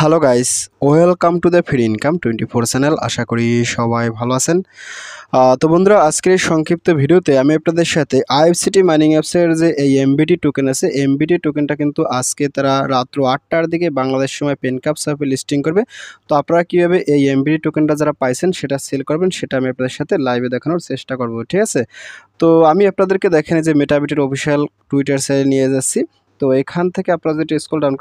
Hello guys, welcome to the free income 24 channel. আশা করি সবাই ভালো আছেন। তো বন্ধুরা, আজকের এই সংক্ষিপ্ত ভিডিওতে আমি আপনাদের সাথে আইএফসিটি মাইনিং অ্যাপসের যে এই এমবিটি টোকেন আছে, এমবিটি টোকেনটা কিন্তু আজকে তারা রাত্র 8টার দিকে বাংলাদেশ সময় পেনকাপ সাপে লিস্টিং করবে। তো আপনারা কীভাবে এই এমবিটি টোকেনটা যারা পাইছেন সেটা সেল করবেন সেটা আমি আপনাদের সাথে লাইভে দেখানোর চেষ্টা করব, ঠিক আছে। তো আমি আপনাদেরকে দেখেন যে মেটাবিটির অফিসিয়াল টুইটার সাইটে নিয়ে যাচ্ছি। তো এখান থেকে আপনারা যদি স্ক্রল ডাউন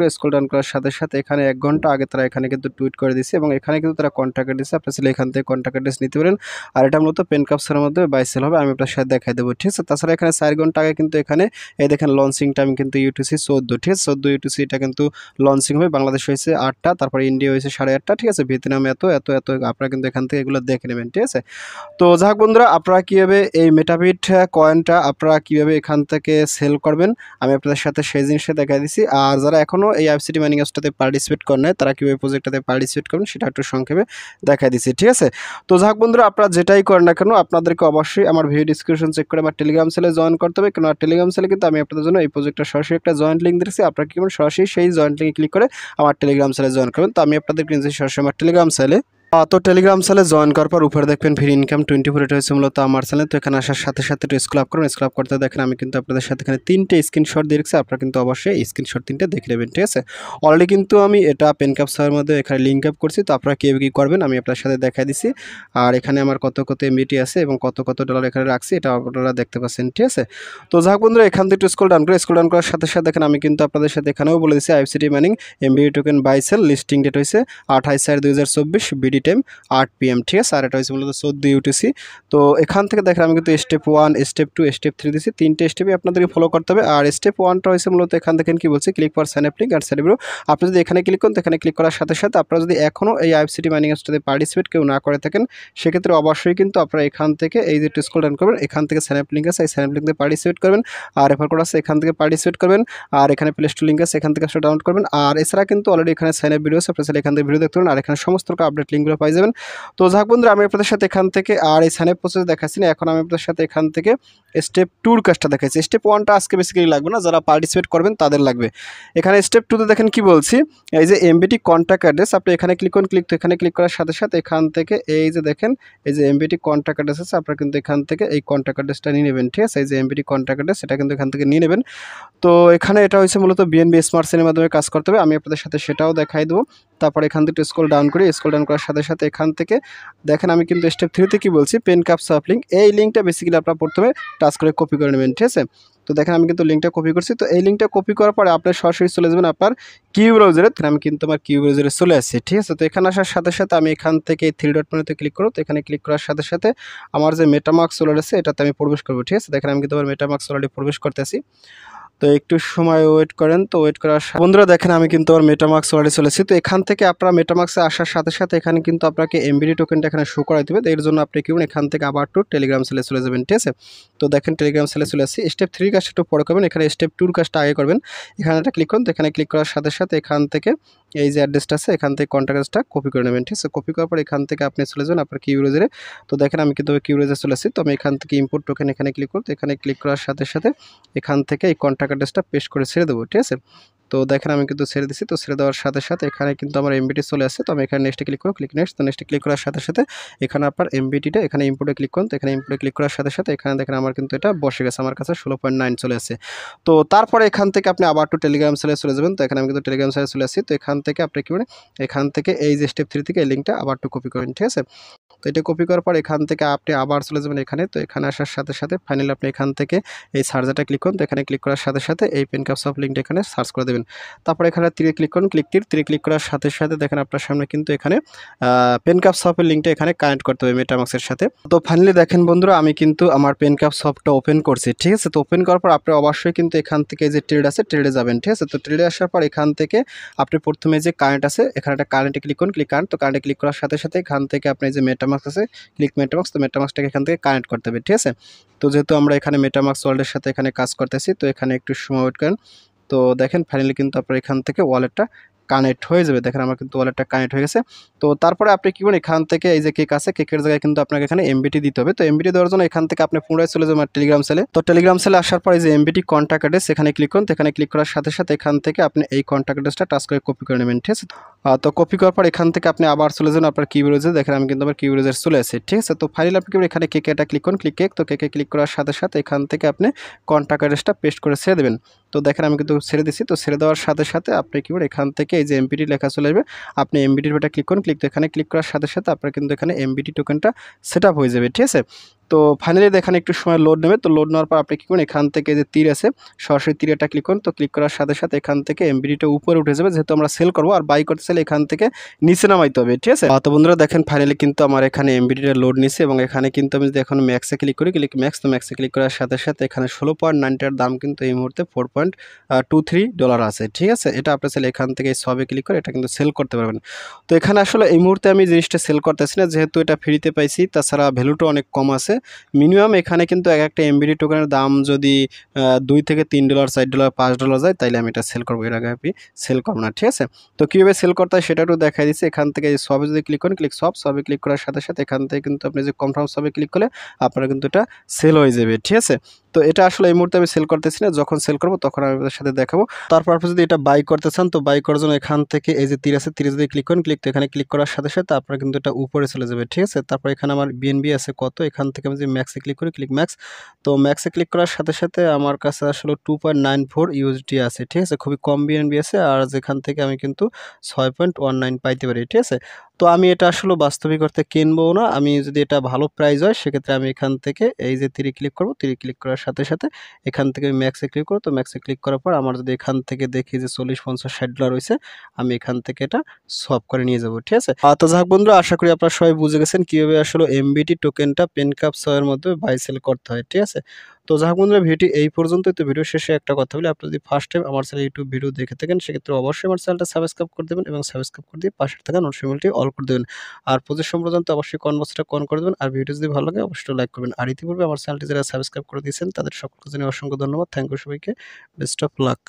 করার সাথে সাথে এখানে 1 ঘন্টা আগে তারা এখানে কিন্তু টুইট করে দিচ্ছে এবং এখানে কিন্তু তারা কন্ট্যাক্ট অ্যাড্রেস দিচ্ছে। আপনারা চাইলে এখান থেকে কন্ট্যাক্ট অ্যাড্রেস নিতে পারেন। আর এটা মূলত পেনকাপসের মধ্যে বাই সেল হবে, আমি আপনার সাথে দেখাই দেবো, ঠিক আছে। তাছাড়া এখানে 4 ঘন্টা আগে কিন্তু এখানে এই দেখেন লঞ্চিং টাইম কিন্তু ইউটিসি 14, ঠিক আছে। 14 ইউটিসি এটা কিন্তু লঞ্চিং হবে। বাংলাদেশ হয়েছে 8টা, তারপরে ইন্ডিয়া হয়েছে 8:30, ঠিক আছে। ভিয়েতনাম এত আপনারা কিন্তু এখান থেকে এগুলো দেখে নেবেন, ঠিক আছে। তো যাই হোক বন্ধুরা, আপনারা কীভাবে এই মেটাবিট কয়েনটা আপনারা কীভাবে এখান থেকে সেল করবেন আমি আপনাদের সাথে সেই জিনিসটা দেখাই দিচ্ছি। আর যারা এখনও এই আইএফসিটি মাইনিং অ্যাপসটাতে পার্টিসিপেট করেন নাই তারা কীভাবে প্রজেক্টটাতে পার্টিসিপেট করবেন সেটা একটু সংক্ষেপে দেখাই দিচ্ছি, ঠিক আছে। তো যাই হোক বন্ধুরা, আপনারা যেটাই করেন না কেন আপনাদেরকে অবশ্যই আমার ভিডিও ডিসক্রিপশন চেক করে আমার টেলিগ্রাম সেলে জয়েন করতে হবে। কেন টেলিগ্রাম সেলে কিন্তু আমি আপনাদের জন্য এই প্রজেক্টটা সরাসরি একটা জয়েন্ট লিঙ্ক দিচ্ছি। আপনারা কি করবেন, সরাসরি সেই জয়েন্ট লিঙ্কে ক্লিক করে আমার টেলিগ্রাম সেলে জয়েন করবেন। তো আমি আপনাদেরকে সরাসরি আমার টেলিগ্রাম সেলে তো টেলিগ্রাম চ্যানেলে জয়েন করার পর উপরে দেখবেন ফ্রি ইনকাম 24, এটা হচ্ছে মূলত আমার চ্যানেল। তো এখানে আসার সাথে সাথে একটু স্ক্রল আপ করুন। স্ক্রল আপ করতে দেখেন আমি কিন্তু আপনাদের সাথে এখানে 3টে স্ক্রিনশট দিয়ে রেখেছি। আপনারা কিন্তু অবশ্যই স্ক্রিনশট 3টে দেখে নেবেন, ঠিক আছে। অলরেডি কিন্তু আমি এটা পেনকাপ সার্ভারের মধ্যে এখানে লিঙ্ক আপ করছি। তো আপনারা কীভাবে কী করবেন আমি আপনার সাথে দেখাই দিচ্ছি। আর এখানে আমার কত এমবিটি আছে এবং কত ডলার এখানে রাখছি এটা আপনারা দেখতে পাচ্ছেন, ঠিক আছে। তো যাক বন্ধুরা, এখান থেকে একটু স্ক্রল ডাউন করার সাথে সাথে দেখেন আমি কিন্তু আপনাদের সাথে এখানেও বলে দিচ্ছি IFCT mining MBT token buy sell listing date হয়েছে 28/4/2024 বিডি টাইম 8 PM, ঠিক আছে। আর এটা হচ্ছে মূলত 14 ইউটিসি। তো এখান থেকে দেখেন আমি কিন্তু স্টেপ 1, স্টেপ 2, স্টেপ 3 দিচ্ছি। 3টে স্টেপই আপনাদেরকে ফলো করতে হবে। আর স্টেপ 1টা হয়েছে মূলত এখান দেখেন কি বলছে, click for sign up link and সেলিব্রো। আপনি যদি এখানে ক্লিক করেন তো এখানে ক্লিক করার সাথে সাথে আপনারা যদি এখনও এই আইএফসিটি মাইনিং অ্যাপসটাতে পার্টিসিপেট কেউ না করে থাকেন সেক্ষেত্রে অবশ্যই কিন্তু আপনারা এখান থেকে এই যে স্ক্রল ডাউন করবেন, এখান থেকে সাইন আপ লিঙ্ক আছে, এই সাইন আপ লিঙ্কে পার্টিসিপেট করবেন। আর রেফার কোড আছে, এখান থেকে পার্টিসিপেট করবেন। আর এখানে প্লে স্টোর লিঙ্ক আছে, এখান থেকে সেটা ডাউনলোড করবেন। আর এছাড়া কিন্তু অলরেডি এখানে সাইন আপ ভিডিও আছে, আপনারা এখান থেকে ভিডিও দেখতে পারেন। আর এখানে সমস্ত আপডেট লিঙ্কগুলো পাই যাবেন। তো যাক বন্ধুরা, আমি আপনাদের সাথে এখান থেকে আর এই সাইন আপ প্রসেস দেখাচ্ছি না, এখন আমি আপনাদের সাথে এখান থেকে স্টেপ 2 কাজটা দেখাচ্ছি। স্টেপ 1টা আজকে বেসিক্যালি লাগবে না, যারা পার্টিসিপেট করবেন তাদের লাগবে। এখানে স্টেপ 2তে দেখেন কি বলছি, এই যে এমবিটি কন্ট্যাক্ট অ্যাড্রেস আপনি এখানে ক্লিক করুন। এখানে ক্লিক করার সাথে সাথে এখান থেকে এই যে দেখেন এই যে এমবিটি কন্ট্যাক্ট অ্যাড্রেস আছে, আপনারা কিন্তু এখান থেকে এই কন্ট্যাক্ট অ্যাড্রেসটা নিয়ে নেবেন, ঠিক আছে। এই যে এমবিটি কন্ট্যাক্ট অ্যাড্রেস এটা কিন্তু এখান থেকে নিয়ে নেবেন। তো এখানে এটা হচ্ছে মূলত বিএনবি স্মার্ট চেনের মাধ্যমে কাজ করতে হবে, আমি আপনাদের সাথে সেটাও দেখাই দেবো। তারপর এখান থেকে স্ক্রল ডাউন করার সাথে সাথে এখান থেকে দেখেন আমি কিন্তু স্টেপ 3তে কি বলছি, পেনকাপ সাপ লিঙ্ক, এই লিঙ্কটা বেসিক্যালি আপনারা প্রথমে টাচ করে কপি করে নেবেন, ঠিক আছে। তো দেখেন আমি কিন্তু লিঙ্কটা কপি করছি। তো এই লিঙ্কটা কপি করার পরে আপনি সরাসরি চলে যাবেন আপনার কিউ ব্রাউজারে। আমি কিন্তু আমার কিউ ব্রাউজারে চলে আসছি, ঠিক আছে। তো এখানে আসার সাথে সাথে আমি এখান থেকে 3 ডট মেনুতে ক্লিক করব। তো এখানে ক্লিক করার সাথে সাথে আমার যে মেটামাস্ক ওয়ালেট আছে এটাতে আমি প্রবেশ করব, ঠিক আছে। দেখেন আমি কিন্তু আমার মেটামাস্ক ওয়ালেটে প্রবেশ করতেছি। তো একটু সময় ওয়েট করেন। তো ওয়েট করার বন্ধুরা দেখেন আমি কিন্তু আমার মেটামাস্ক ওয়ালেটে চলেছি। তো এখান থেকে আপনারা মেটামাস্কে আসার সাথে সাথে এখানে কিন্তু আপনাকে এমবিডি টোকেনটা এখানে শো করাই দেবে। এর জন্য আপনি কি করবেন, এখান থেকে আবার টু টেলিগ্রাম সেলে চলে যাবেন, ঠিক আছে। তো দেখেন টেলিগ্রাম সেলে চলে আসছি। স্টেপ 3 কাজটা একটু পরে করবেন, এখানে স্টেপ 2 কাজটা আগে করবেন। এখানে একটা ক্লিক করুন। তো এখানে ক্লিক করার সাথে সাথে এখান থেকে এই যে অ্যাড্রেসটা আছে এখান থেকে কন্ট্যাক্ট অ্যাড্রেসটা কপি করে নেবেন, ঠিক আছে। কপি করার পর এখান থেকে আপনি চলে যাবেন আপনার কিউ ব্রাউজারে। তো দেখেন আমি কিন্তু কিউ ব্রাউজারে চলে আসছি। তো আমি এখান থেকে ইম্পোর্ট টোকেন এখানে ক্লিক করব। তো এখানে ক্লিক করার সাথে সাথে এখান থেকে এই কন্ট্যাক্ট অ্যাড্রেসটা পেস্ট করে ছেড়ে দেবো, ঠিক আছে। তো দেখেন আমি কিন্তু ছেড়ে দিচ্ছি। তো ছেড়ে দেওয়ার সাথে সাথে এখানে কিন্তু আমার এমবিটি চলে আসছে। তো আমি এখানে নেক্সটে ক্লিক করব, নেক্সট। তো নেক্সটে ক্লিক করার সাথে সাথে এখানে আপনার এমবিটিটা এখানে ইম্পোর্টে ক্লিক করুন। তো এখানে ইম্পোর্টে ক্লিক করার সাথে সাথে এখানে দেখেন আমার কিন্তু এটা বসে গেছে, আমার কাছে 16.9 চলে আসছে। তো তারপরে এখান থেকে আপনি আবার টু টেলিগ্রাম সেলে চলে যাবেন। তো এখানে আমি কিন্তু টেলিগ্রাম সেলে চলে আসছি। তো এখান থেকে আপনি কি মানে এখান থেকে এই যে স্টেপ 3 থেকে এই লিঙ্কটা আবার টু কপি করবেন, ঠিক আছে। তো এটা কপি করার পর এখান থেকে আপনি আবার চলে যাবেন এখানে। তো এখানে আসার সাথে সাথে ফাইনালি আপনি এখান থেকে এই সার্চটা ক্লিক করুন। তো এখানে ক্লিক করার সাথে সাথে এই পেনকাপ সফট লিঙ্কটা এখানে সার্চ করে দেবেন। তারপর এখানে তীরে ক্লিক করুন, তীরে ক্লিক করার সাথে সাথে দেখেন আপনার সামনে কিন্তু এখানে পেনকাপ সফটের লিঙ্কটা এখানে কানেক্ট করতে হবে মেটামাক্সের সাথে। তো ফাইনালি দেখেন বন্ধুরা আমি কিন্তু আমার পেনকাপ সফটটা ওপেন করছি, ঠিক আছে। তো ওপেন করার পর আপনি অবশ্যই কিন্তু এখান থেকে যে ট্রেড আছে ট্রেডে যাবেন, ঠিক আছে। তো ট্রেডে আসার পর এখান থেকে আপনি প্রথমে যে কারেন্ট আছে এখানে একটা কারেন্টে ক্লিক করুন, কারেন্ট। তো কারেন্টে ক্লিক করার সাথে সাথে এখান থেকে আপনি যে মেটামাক্স আছে মেটামাক্স। তো মেটামাক্সটাকে এখান থেকে কানেক্ট করতে হবে, ঠিক আছে। তো যেহেতু আমরা এখানে মেটামাক্স ওয়ালেটের সাথে এখানে কাজ করতেছি তো এখানে একটু সময় ওয়েট করেন। তো দেখেন ফাইনালি কিন্তু আপনার এখান থেকে ওয়ালেটটা কানেক্ট হয়ে যাবে। দেখেন আমার কিন্তু ওয়ালেটটা কানেক্ট হয়ে গেছে। তো তারপরে আপনি কি করবেন, এখান থেকে এই যে কেক আছে কেকের জায়গায় কিন্তু আপনাকে এখানে এমবিটি দিতে হবে। তো এমবিটি দেওয়ার জন্য এখান থেকে আপনি পুনরায় চলে যাবেন টেলিগ্রাম সেলে। তো টেলিগ্রাম সেলে আসার পর এই যে এমবিটি কন্ট্যাক্ট অ্যাড্রেস এখানে ক্লিক করুন। এখানে ক্লিক করার সাথে সাথে এখান থেকে আপনি এই কন্ট্যাক্ট অ্যাড্রেসটা টাচ করে কপি করে নেবেন, ঠিক আছে। তো কপি করার পর এখান থেকে আপনি আবার চলে যান আপনার কিবোর্ডে। দেখেন আমি কিন্তু আমার কিবোর্ডে চলে আসছি, ঠিক আছে। তো ফাইনালি আপনি এখানে কেকে এটা ক্লিক করুন, ক্লিক তো কেকে ক্লিক করার সাথে সাথে এখান থেকে আপনি কন্টাক্ট অ্যাড্রেসটা পেস্ট করে ছেড়ে দেবেন। তো দেখেন আমি কিন্তু ছেড়ে দিচ্ছি। তো ছেড়ে দেওয়ার সাথে সাথে আপনি কিবোর্ড এখান থেকে এই যে এমবিটি লেখা চলে আসবে, আপনি এমবিটির উপরে ক্লিক করুন, তো এখানে ক্লিক করার সাথে সাথে আপনার কিন্তু এখানে এমবিটি টোকেনটা সেট আপ হয়ে যাবে, ঠিক আছে। তো ফাইনালি দেখেন একটু সময় লোড নেবে। তো লোড নেওয়ার পর আপনি কি করুন, এখান থেকে যে তীর আছে সরাসরি তীরেটা ক্লিক করুন। তো ক্লিক করার সাথে সাথে এখান থেকে এমবিডিটা উপরে উঠে যাবে, যেহেতু আমরা সেল করবো আর বাই করতে চাইলে এখান থেকে নিচে নামাইতে হবে, ঠিক আছে। তো বন্ধুরা দেখেন ফাইনালি কিন্তু আমার এখানে এমবিডিটা লোড নিছে এবং এখানে কিন্তু আমি যদি এখন ম্যাক্সে ক্লিক করি, ক্লিক ম্যাক্স, তো ম্যাক্সে ক্লিক করার সাথে সাথে এখানে 16.90 দাম কিন্তু এই মুহূর্তে $4.23 আছে, ঠিক আছে। এটা আপনি চাইলে এখান থেকে সবে ক্লিক করে এটা কিন্তু সেল করতে পারবেন। তো এখানে আসলে এই মুহূর্তে আমি জিনিসটা সেল করতেছি না, যেহেতু এটা ফ্রিতে পাইছি, তাছাড়া ভ্যালুটা অনেক কম আছে। মিনিমাম এখানে কিন্তু এক একটা এমবিডি টোকেনের দাম যদি $2 থেকে $3, $4, $5 যায়, তাইলে আমি এটা সেল করবো, এর আগে আমি সেল করবো না, ঠিক আছে। তো কীভাবে সেল করতে হয় সেটা একটু দেখাই দিচ্ছি। এখান থেকে সবে যদি ক্লিক করেন, ক্লিক সবে ক্লিক করার সাথে সাথে এখান থেকে কিন্তু আপনি যে কনফার্ম সবে ক্লিক করলে আপনারা কিন্তু এটা সেল হয়ে যাবে, ঠিক আছে। তো এটা আসলে এই মুহূর্তে আমি সেল করতেছি না, যখন সেল করবো তখন আমি আপনাদের সাথে দেখাবো। তারপর আপনি যদি এটা বাই করতে চান, তো বাই করার জন্য এখান থেকে এই যে তীর আছে, তীরে যদি ক্লিক করেন, তো এখানে ক্লিক করার সাথে সাথে আপনার কিন্তু এটা উপরে চলে যাবে, ঠিক আছে। তারপর এখানে আমার বিএনবি আছে কত, এখান থেকে আমি যদি ম্যাক্সে ক্লিক করি, ক্লিক ম্যাক্স, তো ম্যাক্সে ক্লিক করার সাথে সাথে আমার কাছে আসলে 2.94 ইউএসডি আছে, ঠিক আছে। খুবই কম বিএনবি আছে, আর যেখান থেকে আমি কিন্তু 6.19 পাইতে পারি, ঠিক আছে। তো আমি এটা আসলে বাস্তবিক অর্থে কিনবো না, আমি যদি এটা ভালো প্রাইস হয় সেক্ষেত্রে আমি এখান থেকে এই যে তীরে ক্লিক করবো, তীরে ক্লিক করার সাথে সাথে এখান থেকে আমি ম্যাক্সে ক্লিক করবো। তো ম্যাক্সে ক্লিক করার পর আমার যদি এখান থেকে দেখি যে 40, 50, $60 রয়েছে, আমি এখান থেকে এটা সব করে নিয়ে যাবো, ঠিক আছে। তো যাক বন্ধুরা, আশা করি আপনারা সবাই বুঝে গেছেন কিভাবে আসলে এমবিটি টোকেনটা পেনকাপ এর মধ্যে বাই সেল করতে হয়, ঠিক আছে। তো যাক বন্ধুরা, ভিডিওটি এই পর্যন্তই। তো ভিডিও শেষে একটা কথা বলি, আপনি যদি ফার্স্ট টাইম আমার চ্যানেল ইউটিউব ভিডিও দেখে থাকেন সেক্ষেত্রে অবশ্যই আমার চ্যানেলটা সাবস্ক্রাইব করে দেবেন এবং সাবস্ক্রাইব করে দিয়ে পাশে থাকা নোটিফিকেশনটি অল করে দেবেন। আর প্রতি সম্প্রদান্ত অবশ্যই কনভার্সটা অন করে দেবেন। আর ভিডিও যদি ভালো লাগে অবশ্যই লাইক করবেন। আর ইতিপূর্বে আমার চ্যানেলটি যারা সাবস্ক্রাইব করে দিয়েছেন তাদের সকলকে জানাই অসংখ্য ধন্যবাদ। থ্যাংক ইউ সবাইকে। Best of luck.